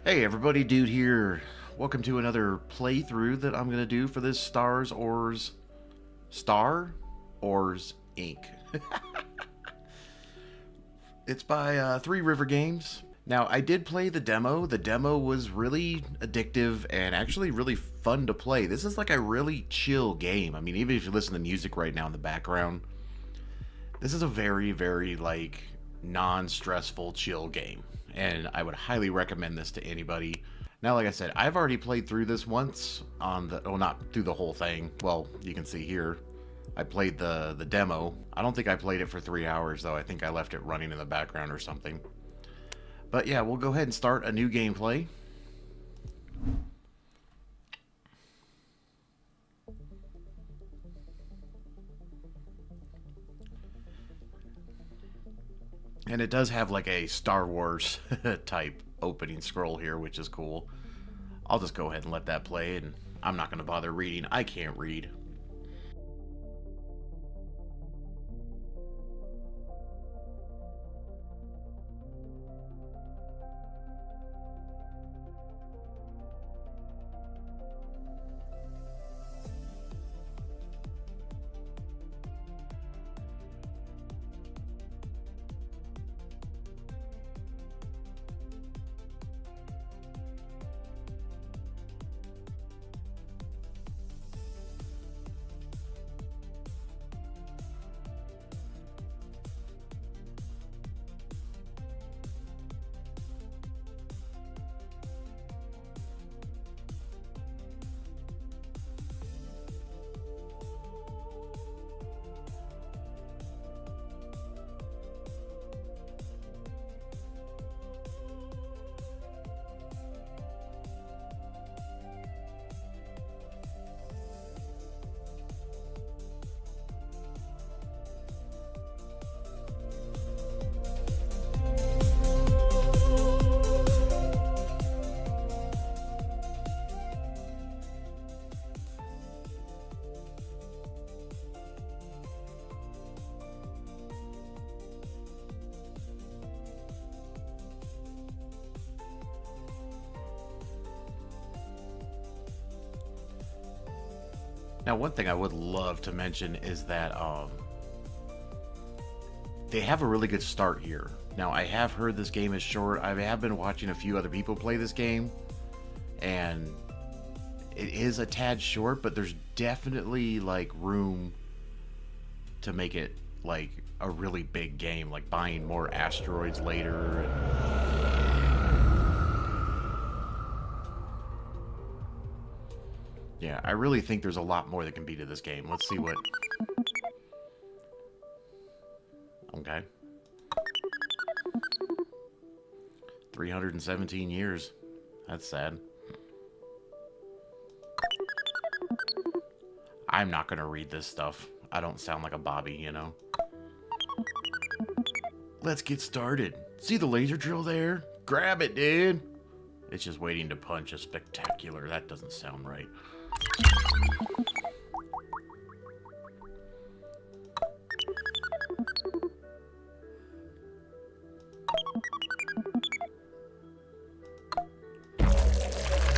Hey everybody, Dude here. Welcome to another playthrough that I'm going to do for this Star Oars Inc. It's by Three River Games. Now, I did play the demo. The demo was really addictive and actually really fun to play. This is like a really chill game. I mean, even if you listen to music right now in the background, this is a very, very like non-stressful chill game. And I would highly recommend this to anybody. Now, like I said, I've already played through this once on the, well, not through the whole thing. Well, you can see here, I played the demo. I don't think I played it for 3 hours though. I think I left it running in the background or something. But yeah, we'll go ahead and start a new gameplay. And it does have like a Star Wars type opening scroll here, which is cool. I'll just go ahead and let that play, and I'm not going to bother reading. I can't read. Now, one thing I would love to mention is that they have a really good start here. Now, I have heard this game is short. I have been watching a few other people play this game, and it is a tad short, but there's definitely like room to make it like a really big game, like buying more asteroids later. Yeah, I really think there's a lot more that can be to this game. Let's see what... Okay. 317 years. That's sad. I'm not gonna read this stuff. I don't sound like a Bobby, you know? Let's get started. See the laser drill there? Grab it, dude! It's just waiting to punch a spectacular. That doesn't sound right.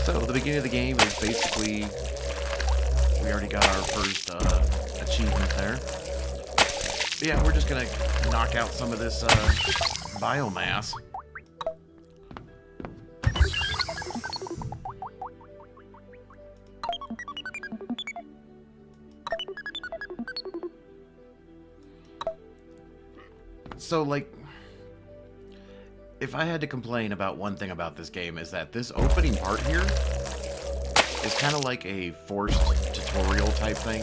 So the beginning of the game is basically, we already got our first achievement there. But yeah, we're just gonna knock out some of this biomass. So, like, if I had to complain about one thing about this game is that this opening part here is kind of like a forced tutorial type thing.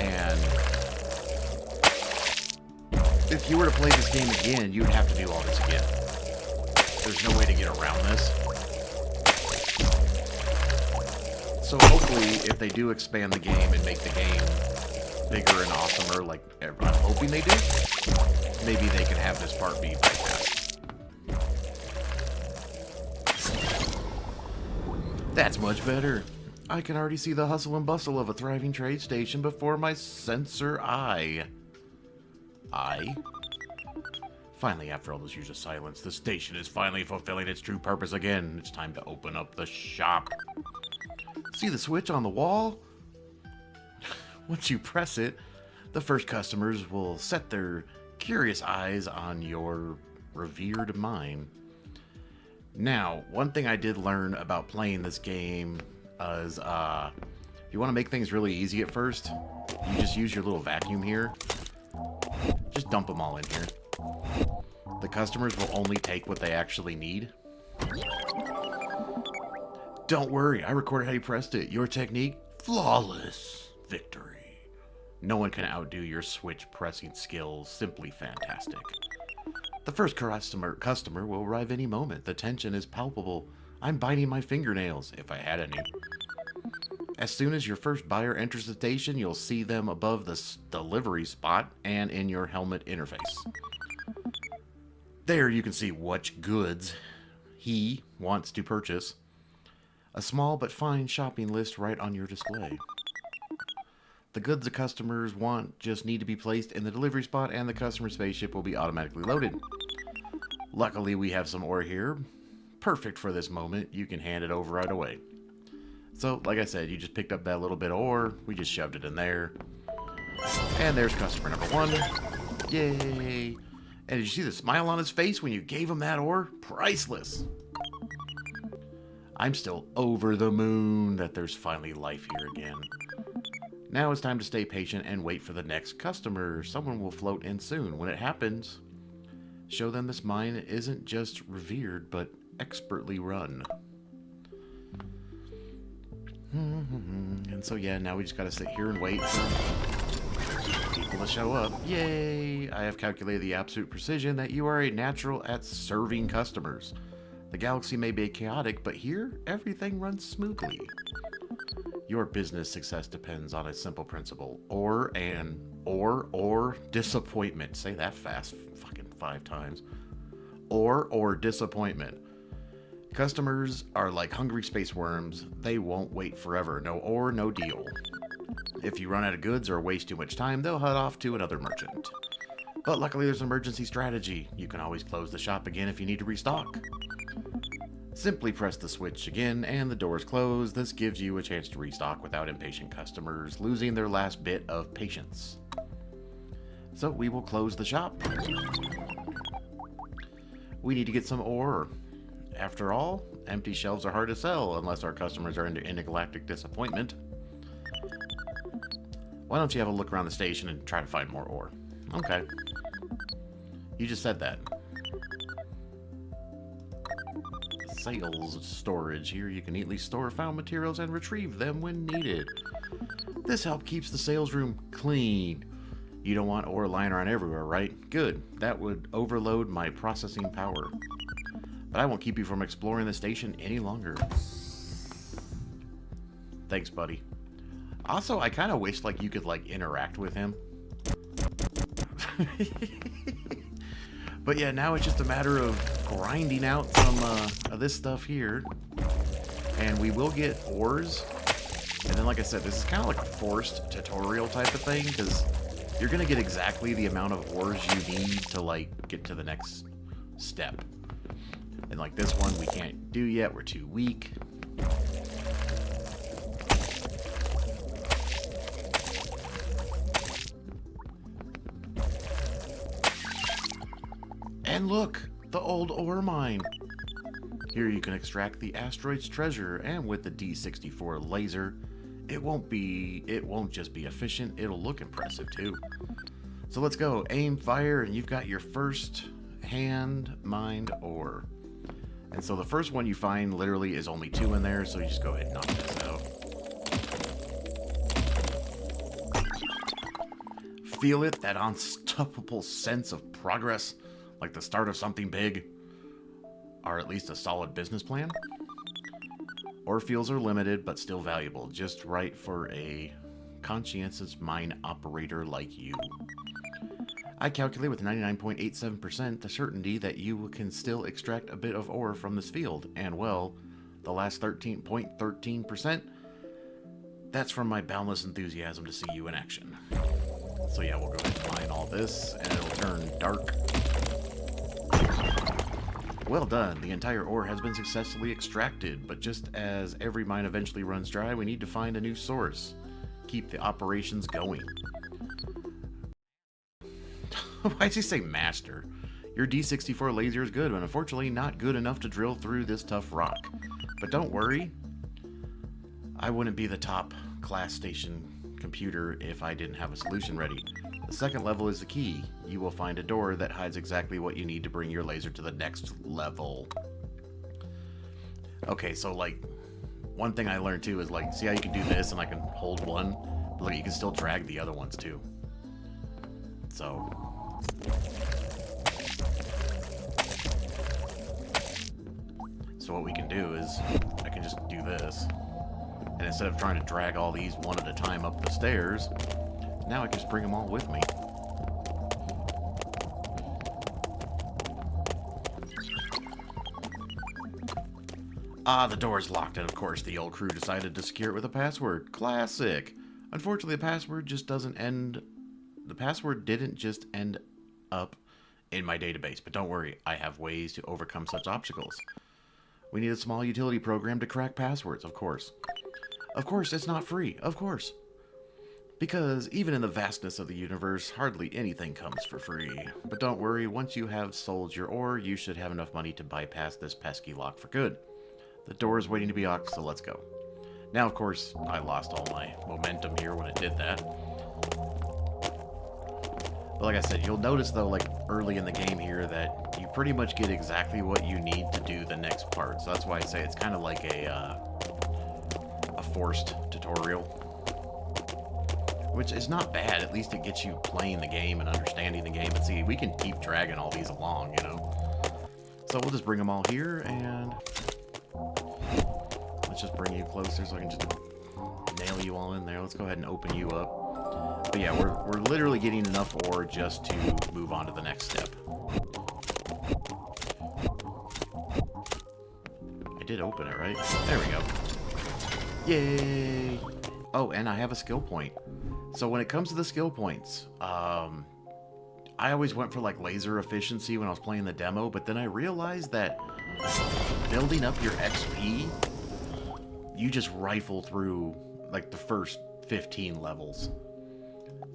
And if you were to play this game again, you would have to do all this again. There's no way to get around this. So hopefully, if they do expand the game and make the game bigger and awesomer, like I'm hoping they do, maybe they can have this part be bypassed. That's much better. I can already see the hustle and bustle of a thriving trade station before my sensor eye. Finally, after all those years of silence, the station is finally fulfilling its true purpose again. It's time to open up the shop. See the switch on the wall? Once you press it, the first customers will set their curious eyes on your revered mine. Now, one thing I did learn about playing this game is, if you want to make things really easy at first, you just use your little vacuum here. Just dump them all in here. The customers will only take what they actually need. Don't worry, I recorded how you pressed it. Your technique, flawless victory. No one can outdo your switch pressing skills. Simply fantastic. The first customer will arrive any moment. The tension is palpable. I'm biting my fingernails, if I had any. As soon as your first buyer enters the station, you'll see them above the delivery spot and in your helmet interface. There you can see which goods he wants to purchase. A small but fine shopping list right on your display. The goods the customers want just need to be placed in the delivery spot and the customer spaceship will be automatically loaded. Luckily, we have some ore here. Perfect for this moment. You can hand it over right away. So, like I said, you just picked up that little bit of ore. We just shoved it in there. And there's customer number one. Yay! And did you see the smile on his face when you gave him that ore? Priceless! I'm still over the moon that there's finally life here again. Now it's time to stay patient and wait for the next customer. Someone will float in soon. When it happens, show them this mine isn't just revered, but expertly run. And so yeah, now we just gotta sit here and wait for people to show up. Yay! I have calculated the absolute precision that you are a natural at serving customers. The galaxy may be chaotic, but here, everything runs smoothly. Your business success depends on a simple principle. Or disappointment. Say that fast, fucking 5 times. Or disappointment. Customers are like hungry space worms. They won't wait forever. No ore, no deal. If you run out of goods or waste too much time, they'll head off to another merchant. But luckily there's an emergency strategy. You can always close the shop again if you need to restock. Simply press the switch again and the doors close. This gives you a chance to restock without impatient customers losing their last bit of patience. So we will close the shop. We need to get some ore. After all, empty shelves are hard to sell unless our customers are into intergalactic disappointment. Why don't you have a look around the station and try to find more ore? Okay. You just said that. Sales storage. Here you can neatly store found materials and retrieve them when needed. This help keeps the sales room clean. You don't want ore lying around everywhere, right? Good. That would overload my processing power. But I won't keep you from exploring the station any longer. Thanks, buddy. Also, I kind of wish like you could like interact with him. But yeah, now it's just a matter of grinding out some of this stuff here. And we will get ores. And then like I said, this is kind of like a forced tutorial type of thing, because you're going to get exactly the amount of ores you need to like get to the next step. And like this one we can't do yet, we're too weak. And look, the old ore mine. Here you can extract the asteroid's treasure, and with the D64 laser, it won't just be efficient, it'll look impressive too. So let's go, aim, fire, and you've got your first hand mined ore. And so the first one you find literally is only 2 in there, so you just go ahead and knock this out. Feel it, that unstoppable sense of progress, like the start of something big, or at least a solid business plan. Ore fields are limited, but still valuable, just right for a conscientious mine operator like you. I calculate with 99.87% the certainty that you can still extract a bit of ore from this field, and well, the last 13.13%, that's from my boundless enthusiasm to see you in action. So yeah, we'll go ahead and mine all this, and it'll turn dark. Well done. The entire ore has been successfully extracted, but just as every mine eventually runs dry, we need to find a new source. Keep the operations going. Why does he say master? Your D64 laser is good, but unfortunately not good enough to drill through this tough rock. But don't worry. I wouldn't be the top class station computer if I didn't have a solution ready. The second level is the key. You will find a door that hides exactly what you need to bring your laser to the next level. Okay, so like, one thing I learned too is like, see how you can do this and I can hold one? But look, you can still drag the other ones too. So... So what we can do is, I can just do this. And instead of trying to drag all these one at a time up the stairs, now I can just bring them all with me. Ah, the door's locked, and of course the old crew decided to secure it with a password. Classic! Unfortunately, the password didn't just end up in my database, but don't worry, I have ways to overcome such obstacles. We need a small utility program to crack passwords, of course. Of course, it's not free, of course. Because even in the vastness of the universe, hardly anything comes for free. But don't worry, once you have sold your ore, you should have enough money to bypass this pesky lock for good. The door is waiting to be unlocked, so let's go. Now, of course, I lost all my momentum here when it did that. But like I said, you'll notice though, like early in the game here, that you pretty much get exactly what you need to do the next part. So that's why I say it's kind of like a forced tutorial. Which is not bad, at least it gets you playing the game and understanding the game. And see, we can keep dragging all these along, you know. So we'll just bring them all here, and let's just bring you closer so I can just nail you all in there. Let's go ahead and open you up. But yeah, we're literally getting enough ore just to move on to the next step. I did open it, right? There we go. Yay! Oh, and I have a skill point. So when it comes to the skill points, I always went for like laser efficiency when I was playing the demo, but then I realized that building up your XP, you just rifle through like the first 15 levels.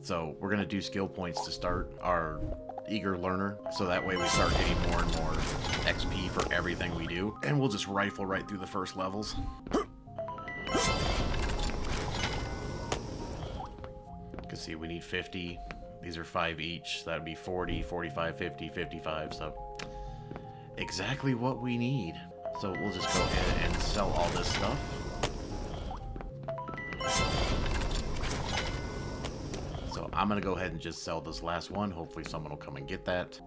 So we're going to do skill points to start our eager learner, so that way we start getting more and more XP for everything we do, and we'll just rifle right through the first levels. Because see, we need 50. These are 5 each, so that would be 40, 45, 50, 55, so exactly what we need. So we'll just go ahead and sell all this stuff. So I'm going to go ahead and just sell this last one. Hopefully someone will come and get that.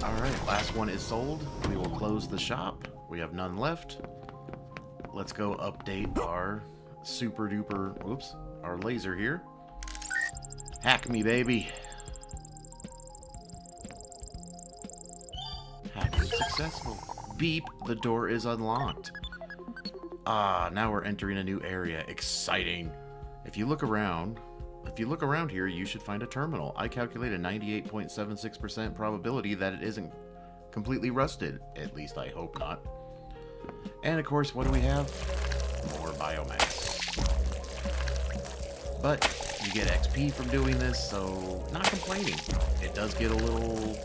Alright, last one is sold. We will close the shop. We have none left. Let's go update our super duper, whoops, our laser here. Hack me, baby. Hacking successful. Beep, the door is unlocked. Ah, now we're entering a new area. Exciting. If you look around here, you should find a terminal. I calculate a 98.76% probability that it isn't completely rusted. At least I hope not. And of course, what do we have? More biomass. But you get XP from doing this, so not complaining. It does get a little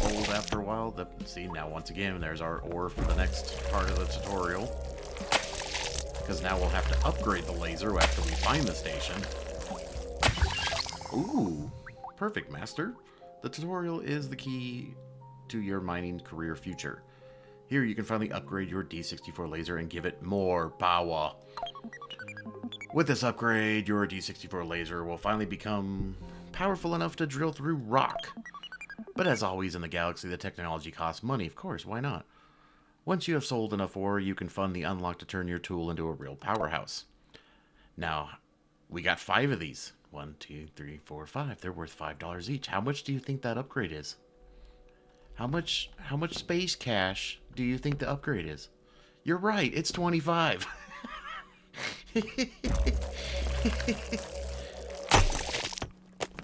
old after a while. See, now once again, there's our ore for the next part of the tutorial. Because now we'll have to upgrade the laser after we find the station. Ooh, perfect, Master. The tutorial is the key to your mining career future. Here you can finally upgrade your D64 laser and give it more power. With this upgrade, your D64 laser will finally become powerful enough to drill through rock. But as always in the galaxy, the technology costs money, of course, why not? Once you have sold enough ore, you can fund the unlock to turn your tool into a real powerhouse. Now, we got 5 of these. 1, 2, 3, 4, 5. They're worth $5 each. How much do you think that upgrade is? How much space cash do you think the upgrade is? You're right, it's 25.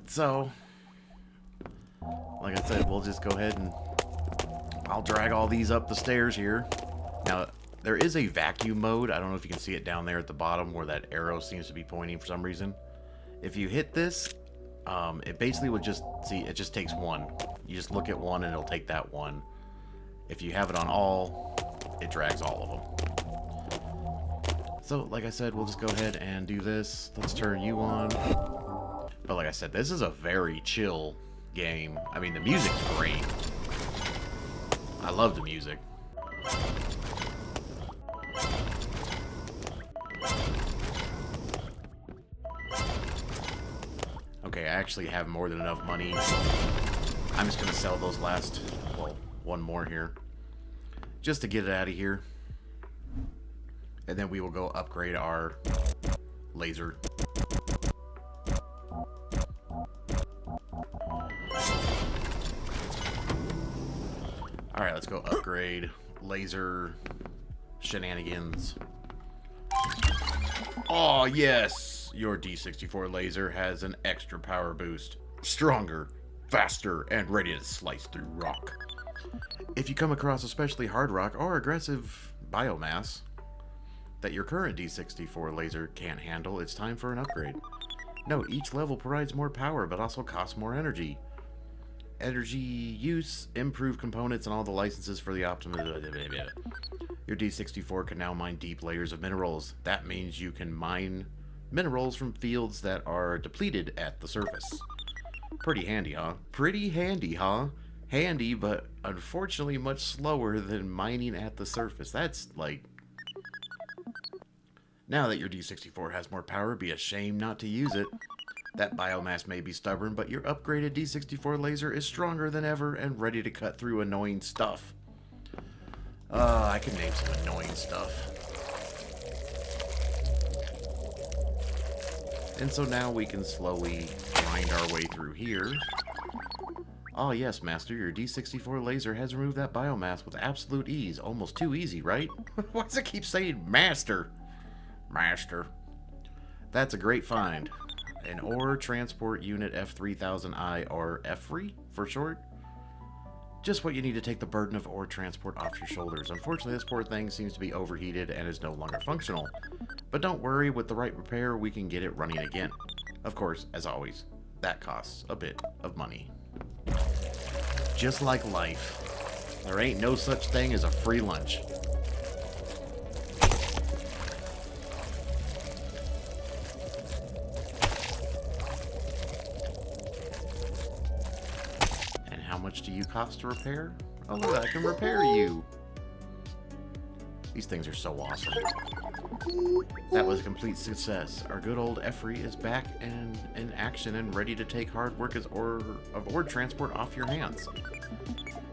So, like I said, we'll just go ahead and I'll drag all these up the stairs here. Now, there is a vacuum mode. I don't know if you can see it down there at the bottom where that arrow seems to be pointing for some reason. If you hit this, it basically would just, see, it just takes one. You just look at one and it'll take that one. If you have it on all, it drags all of them. So, like I said, we'll just go ahead and do this. Let's turn you on. But like I said, this is a very chill game. I mean, the music's great. I love the music. Okay, I actually have more than enough money. I'm just gonna sell those last, well, one more here. Just to get it out of here. And then we will go upgrade our laser. Alright, let's go upgrade laser shenanigans. Oh, yes! Your D64 laser has an extra power boost. Stronger, faster, and ready to slice through rock. If you come across especially hard rock or aggressive biomass that your current D64 laser can't handle, it's time for an upgrade. Note, each level provides more power, but also costs more energy. Energy use, improved components, and all the licenses for the optimum. Your D64 can now mine deep layers of minerals. That means you can mine minerals from fields that are depleted at the surface. Pretty handy, huh? Pretty handy, huh? Handy, but unfortunately much slower than mining at the surface. That's like... Now that your D64 has more power, it'd be a shame not to use it. That biomass may be stubborn, but your upgraded D64 laser is stronger than ever and ready to cut through annoying stuff. I can name some annoying stuff. And so now we can slowly grind our way through here. Oh yes, Master, your D64 laser has removed that biomass with absolute ease. Almost too easy, right? Why does it keep saying Master? Master. That's a great find. An ore transport unit F3000I, or EFRI for short. Just what you need to take the burden of ore transport off your shoulders. Unfortunately, this poor thing seems to be overheated and is no longer functional. But don't worry, with the right repair, we can get it running again. Of course, as always, that costs a bit of money. Just like life, there ain't no such thing as a free lunch. How much do you cost to repair? Oh, look, I can repair you. These things are so awesome. That was a complete success. Our good old EFRI is back and in action and ready to take hard work of ore transport off your hands.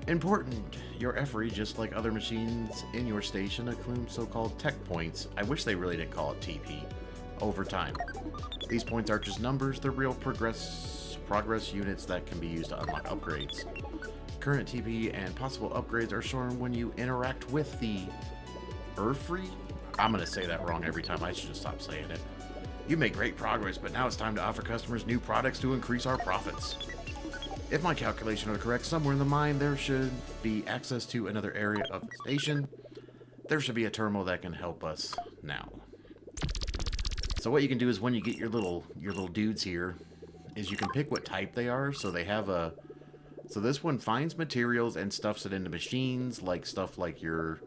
Important, your EFRI, just like other machines in your station, accrues so-called tech points. I wish they really didn't call it TP. Over time. These points aren't just numbers, they're real progress units that can be used to unlock upgrades. Current TP and possible upgrades are shown when you interact with the EFRI. I'm going to say that wrong every time. I should just stop saying it. You make great progress, but now it's time to offer customers new products to increase our profits. If my calculations are correct, somewhere in the mine there should be access to another area of the station. There should be a terminal that can help us now. So what you can do is when you get your little dudes here, is you can pick what type they are. So they have a... So this one finds materials and stuffs it into machines, like stuff like your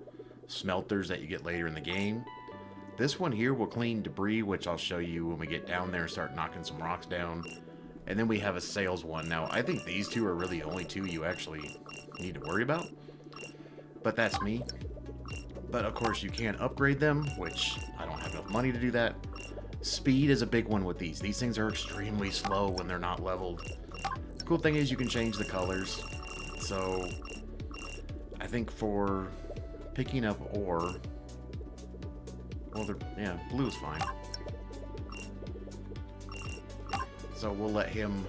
smelters that you get later in the game. This one here will clean debris, which I'll show you when we get down there and start knocking some rocks down. And then we have a sales one. Now, I think these two are really the only two you actually need to worry about. But that's me. But of course you can upgrade them, which I don't have enough money to do that. Speed is a big one with these. These things are extremely slow when they're not leveled. The cool thing is you can change the colors. So, I think for picking up ore, well, yeah, blue is fine. So we'll let him...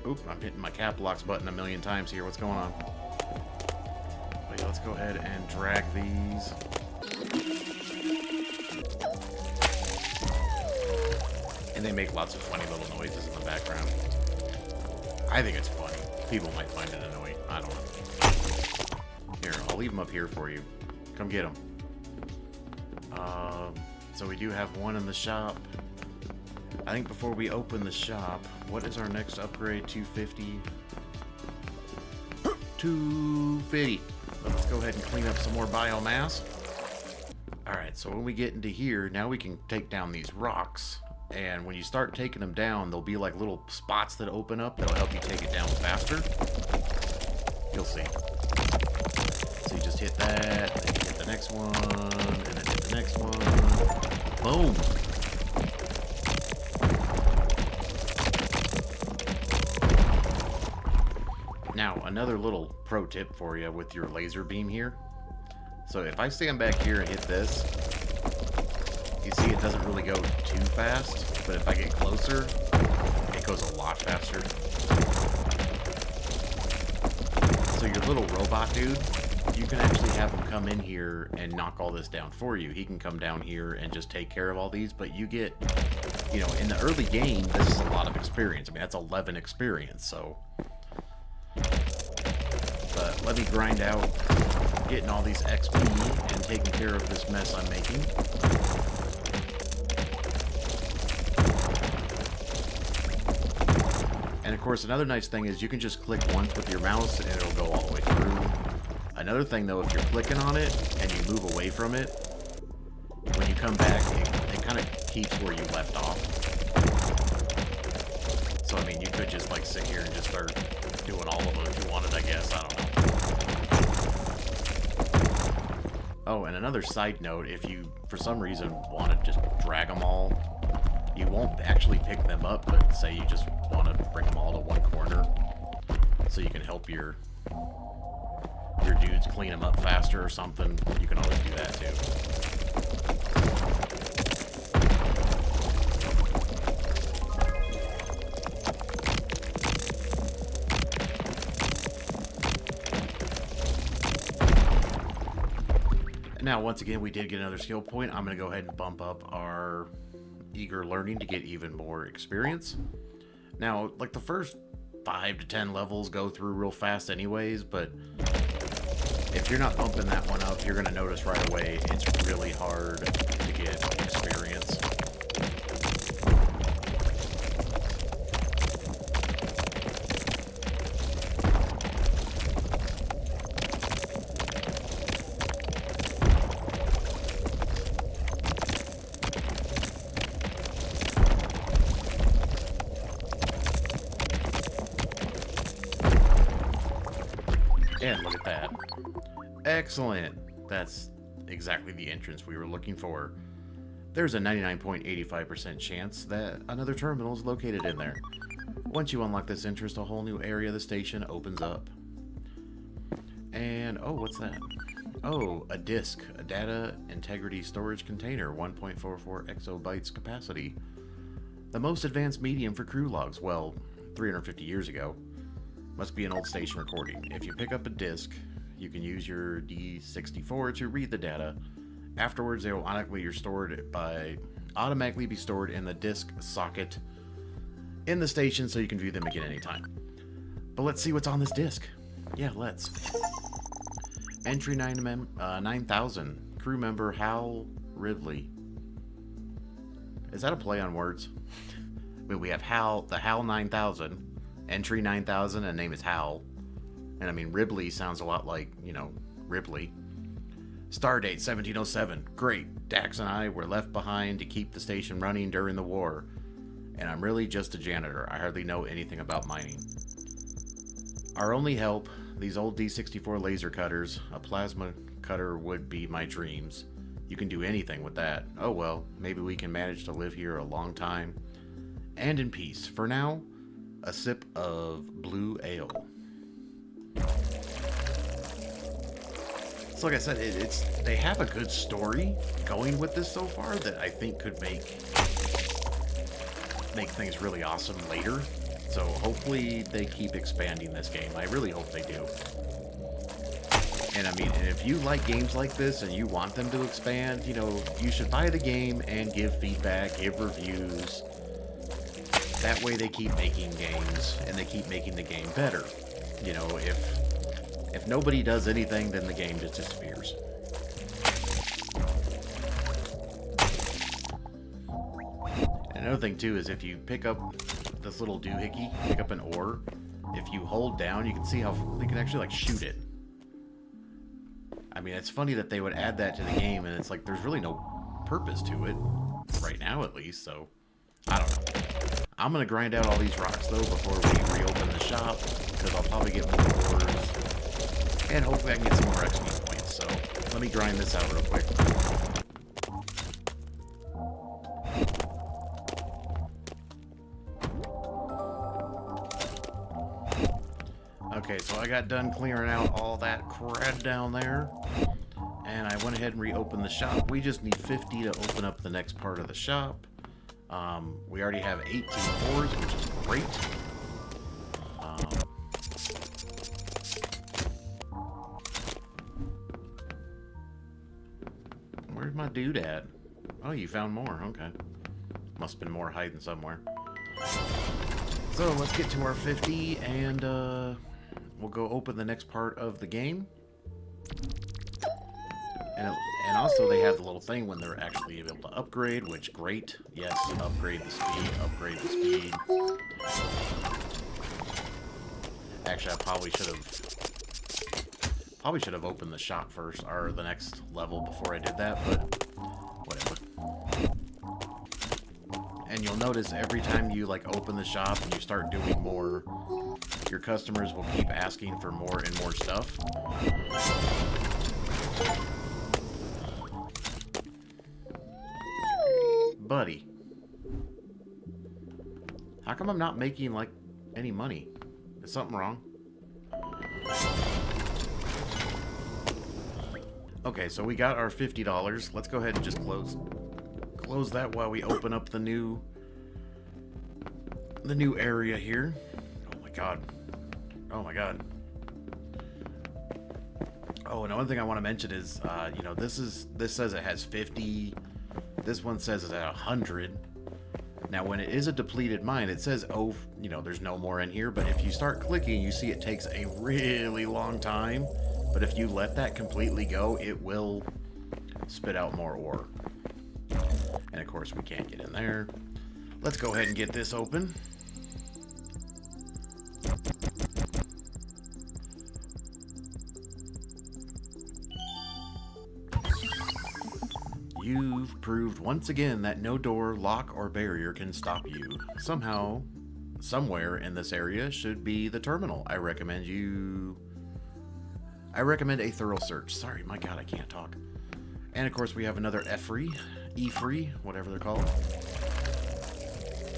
Oop, I'm hitting my cap locks button a million times here. What's going on? But yeah, let's go ahead and drag these. And they make lots of funny little noises in the background. I think it's funny. People might find it annoying. I don't know. Here, I'll leave them up here for you. Come get them. So we do have one in the shop. I think before we open the shop, what is our next upgrade? 250. 250. Let's go ahead and clean up some more biomass. Alright, so when we get into here, now we can take down these rocks. And when you start taking them down, there'll be like little spots that open up that'll help you take it down faster. You'll see. So you just hit that, then you hit the next one, and then hit the next one. Boom! Now, another little pro tip for you with your laser beam here. So if I stand back here and hit this, you see it doesn't really go too fast, but if I get closer, it goes a lot faster. So your little robot dude, you can actually have him come in here and knock all this down for you. He can come down here and just take care of all these, but you get, you know, in the early game, this is a lot of experience. I mean, that's 11 experience, so... But let me grind out getting all these XP and taking care of this mess I'm making. And of course, another nice thing is you can just click once with your mouse and it'll go all the way through. Another thing though, if you're clicking on it and you move away from it, when you come back, it kind of keeps where you left off. So I mean, you could just like sit here and just start doing all of them if you wanted, I guess. I don't know. Oh, and another side note, if you, for some reason, want to just drag them all, you won't actually pick them up, but say you just want to bring them all to one corner so you can help your dudes clean them up faster or something, you can always do that too. Now, once again, we did get another skill point. I'm going to go ahead and bump up our eager learning to get even more experience. Now, like the first 5 to 10 levels go through real fast anyways, but if you're not bumping that one up, you're going to notice right away it's really hard to get experience. And look at that. Excellent. That's exactly the entrance we were looking for. There's a 99.85% chance that another terminal is located in there. Once you unlock this entrance, a whole new area of the station opens up. And, oh, what's that? Oh, a disk. A data integrity storage container, 1.44 exabytes capacity. The most advanced medium for crew logs. Well, 350 years ago. Must be an old station recording. If you pick up a disk, you can use your D64 to read the data. Afterwards, they will automatically be stored in the disk socket in the station so you can view them again anytime. But let's see what's on this disk. Yeah, let's. Entry 9000. Crew member Hal Ridley. Is that a play on words? I mean, we have the Hal 9000. Entry 9000, and name is Hal. And I mean, Ripley sounds a lot like, you know, Ripley. Stardate 1707. Great. Dax and I were left behind to keep the station running during the war. And I'm really just a janitor. I hardly know anything about mining. Our only help, these old D64 laser cutters. A plasma cutter would be my dreams. You can do anything with that. Oh well, maybe we can manage to live here a long time. And in peace. For now, a sip of blue ale. So like I said, they have a good story going with this so far that I think could make things really awesome later. So hopefully they keep expanding this game. I really hope they do. And I mean, and if you like games like this and you want them to expand, you know, you should buy the game and give feedback, give reviews. That way they keep making games, and they keep making the game better. You know, If nobody does anything, then the game just disappears. And another thing too is if you pick up this little doohickey, pick up an ore, if you hold down, you can see how you can actually like shoot it. I mean, it's funny that they would add that to the game, and it's like there's really no purpose to it right now, at least. So I don't know. I'm gonna grind out all these rocks though before we reopen the shop, because I'll probably get more ores, and hopefully I can get some more XP points. So let me grind this out real quick. Okay, so I got done clearing out all that crud down there, and I went ahead and reopened the shop. We just need 50 to open up the next part of the shop. We already have 18 ores, which is great. Where's my dude at? Oh, you found more. Okay. Must have been more hiding somewhere. So let's get to our 50, and we'll go open the next part of the game. And also they have the little thing when they're actually able to upgrade, which great. Yes, upgrade the speed, upgrade the speed. Actually, I probably should have opened the shop first, or the next level before I did that, but whatever. And you'll notice every time you like open the shop and you start doing more, your customers will keep asking for more and more stuff. Buddy, how come I'm not making like any money? Is something wrong? Okay, so we got our $50. Let's go ahead and just close that while we open up the new area here. Oh my god. Oh my god. Oh, and one thing I want to mention is, you know, this says it has 50. This one says it's at 100. Now, when it is a depleted mine, it says, oh, you know, there's no more in here. But if you start clicking, you see it takes a really long time. But if you let that completely go, it will spit out more ore. And of course, we can't get in there. Let's go ahead and get this open. You've proved once again that no door, lock, or barrier can stop you. Somehow, somewhere in this area should be the terminal. I recommend a thorough search. Sorry, my god, I can't talk. And of course, we have another E-free, whatever they're called.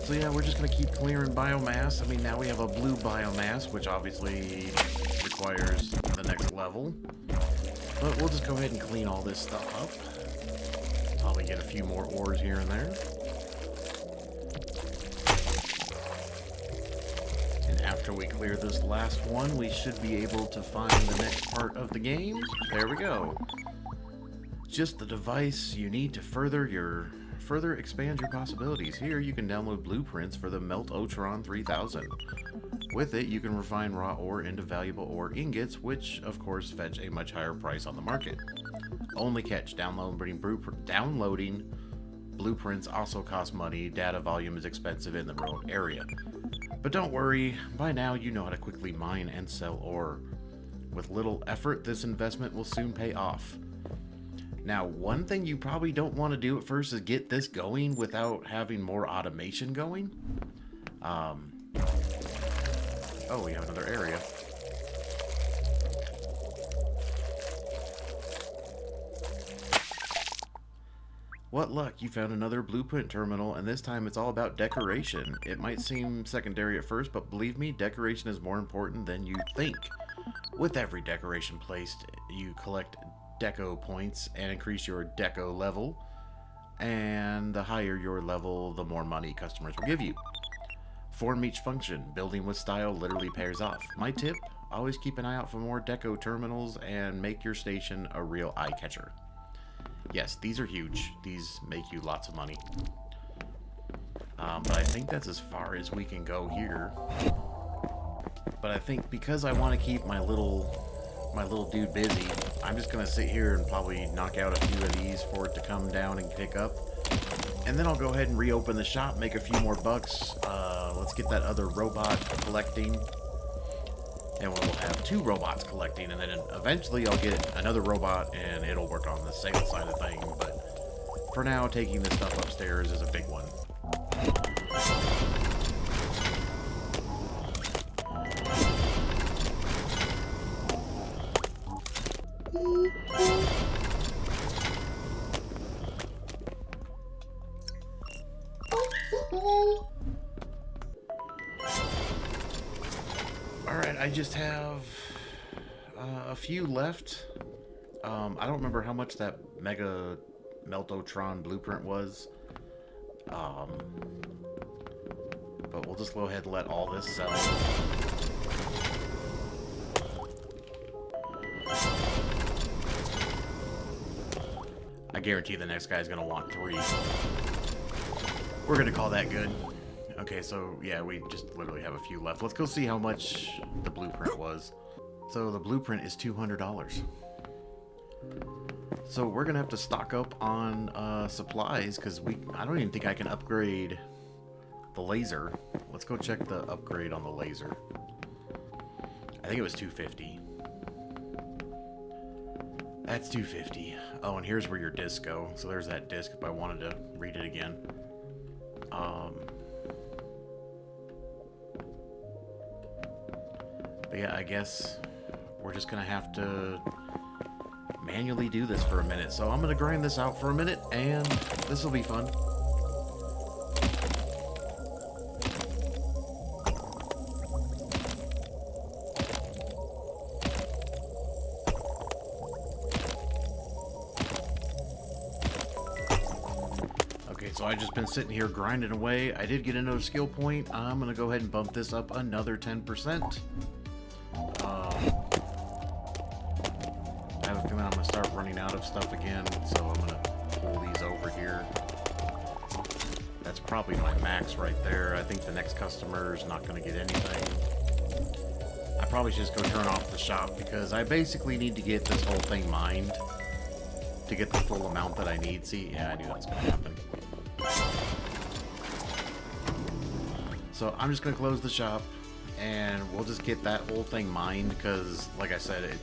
So yeah, we're just gonna keep clearing biomass. I mean, now we have a blue biomass, which obviously requires the next level. But we'll just go ahead and clean all this stuff up. Probably get a few more ores here and there. And after we clear this last one, we should be able to find the next part of the game. There we go. Just the device you need to further expand your possibilities. Here you can download blueprints for the Melt Otron 3000. With it, you can refine raw ore into valuable ore ingots, which of course fetch a much higher price on the market. Only catch, downloading blueprints also cost money. Data volume is expensive in the remote area. But don't worry, by now you know how to quickly mine and sell ore. With little effort, this investment will soon pay off. Now, one thing you probably don't want to do at first is get this going without having more automation going. Oh, we have another area. What luck, you found another blueprint terminal, and this time it's all about decoration. It might seem secondary at first, but believe me, decoration is more important than you think. With every decoration placed, you collect deco points and increase your deco level. And the higher your level, the more money customers will give you. Form each function. Building with style literally pays off. My tip, always keep an eye out for more deco terminals and make your station a real eye-catcher. Yes, these are huge. These make you lots of money. But I think that's as far as we can go here. But I think because I want to keep my little my little dude busy, I'm just gonna sit here and probably knock out a few of these for it to come down and pick up. And then I'll go ahead and reopen the shop, make a few more bucks. Let's get that other robot collecting. And we'll have 2 robots collecting, and then eventually I'll get another robot and it'll work on the sales side of things. But for now, taking this stuff upstairs is a big one. Alright, I just have a few left. I don't remember how much that Mega Meltotron blueprint was. But we'll just go ahead and let all this sell. I guarantee the next guy's gonna want 3. We're gonna call that good. Okay, so yeah, we just literally have a few left. Let's go see how much the blueprint was. So the blueprint is $200. So we're gonna have to stock up on supplies because I don't even think I can upgrade the laser. Let's go check the upgrade on the laser. I think it was 250. That's 250. Oh, and here's where your discs go. So there's that disc if I wanted to read it again. But yeah, I guess we're just gonna have to manually do this for a minute. So I'm gonna grind this out for a minute, and this will be fun. So I've just been sitting here grinding away. I did get another skill point. I'm going to go ahead and bump this up another 10%. I have a feeling I'm going to start running out of stuff again, so I'm going to pull these over here. That's probably my max right there. I think the next customer is not going to get anything. I probably should just go turn off the shop because I basically need to get this whole thing mined to get the full amount that I need. See, yeah, I knew that was going to happen. So I'm just gonna close the shop and we'll just get that whole thing mined because, like I said,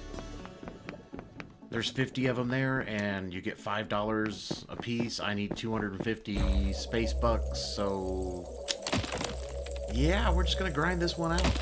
there's 50 of them there and you get $5 a piece. I need 250 space bucks, so yeah, we're just gonna grind this one out.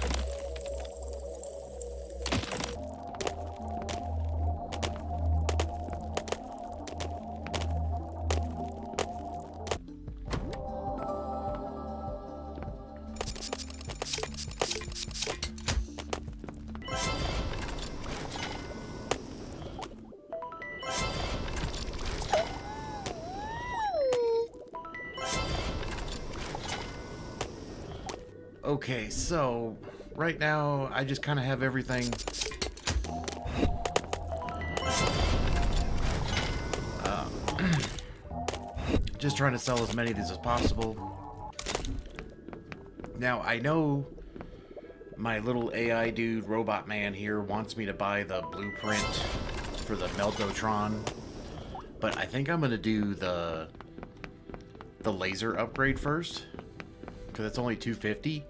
Okay, so right now I just kind of have everything just trying to sell as many of these as possible. Now I know my little AI dude, robot man here, wants me to buy the blueprint for the Meltotron, but I think I'm gonna do the laser upgrade first because it's only 250.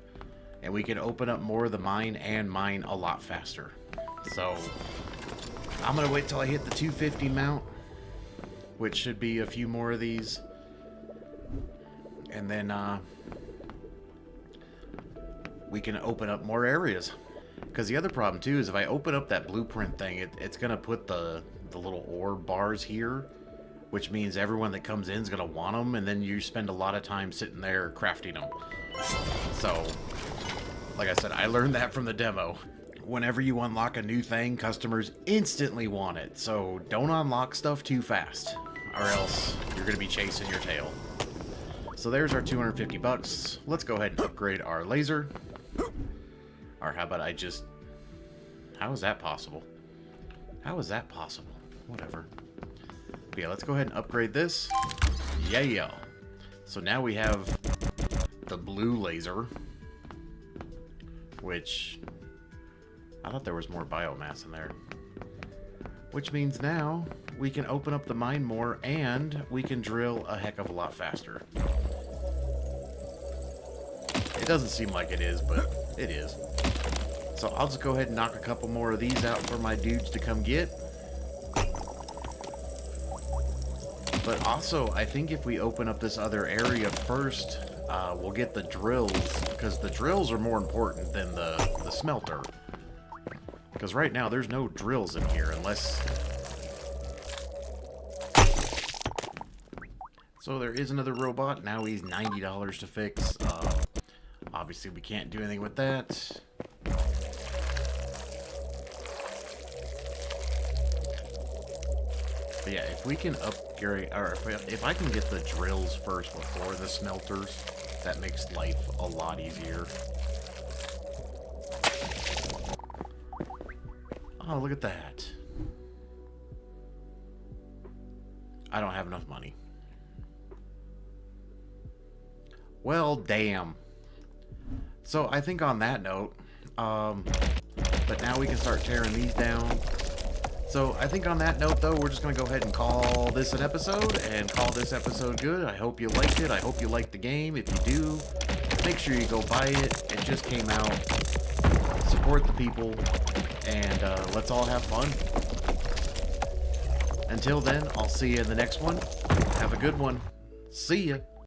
And we can open up more of the mine and mine a lot faster. So I'm gonna wait till I hit the 250 mount, which should be a few more of these, and then we can open up more areas. Because the other problem too is if I open up that blueprint thing, it's gonna put the little orb bars here, which means everyone that comes in is gonna want them, and then you spend a lot of time sitting there crafting them. So, like I said, I learned that from the demo. Whenever you unlock a new thing, customers instantly want it. So don't unlock stuff too fast, or else you're going to be chasing your tail. So there's our 250 bucks. Let's go ahead and upgrade our laser. Or how about I just... How is that possible? How is that possible? Whatever. But yeah, let's go ahead and upgrade this. Yeah. So now we have the blue laser, which I thought there was more biomass in there. Which means now we can open up the mine more and we can drill a heck of a lot faster. It doesn't seem like it is, but it is. So I'll just go ahead and knock a couple more of these out for my dudes to come get. But also, I think if we open up this other area first, we'll get the drills, because the drills are more important than the smelter. Because right now, there's no drills in here, unless... So there is another robot. Now he's $90 to fix. Obviously, we can't do anything with that. But yeah, if we can upgrade, or if I can get the drills first before the smelters, that makes life a lot easier. Oh, look at that. I don't have enough money. Well, damn. So I think on that note, but now we can start tearing these down. So I think on that note, though, we're just going to go ahead and call this an episode and call this episode good. I hope you liked it. I hope you liked the game. If you do, make sure you go buy it. It just came out. Support the people, and let's all have fun. Until then, I'll see you in the next one. Have a good one. See ya.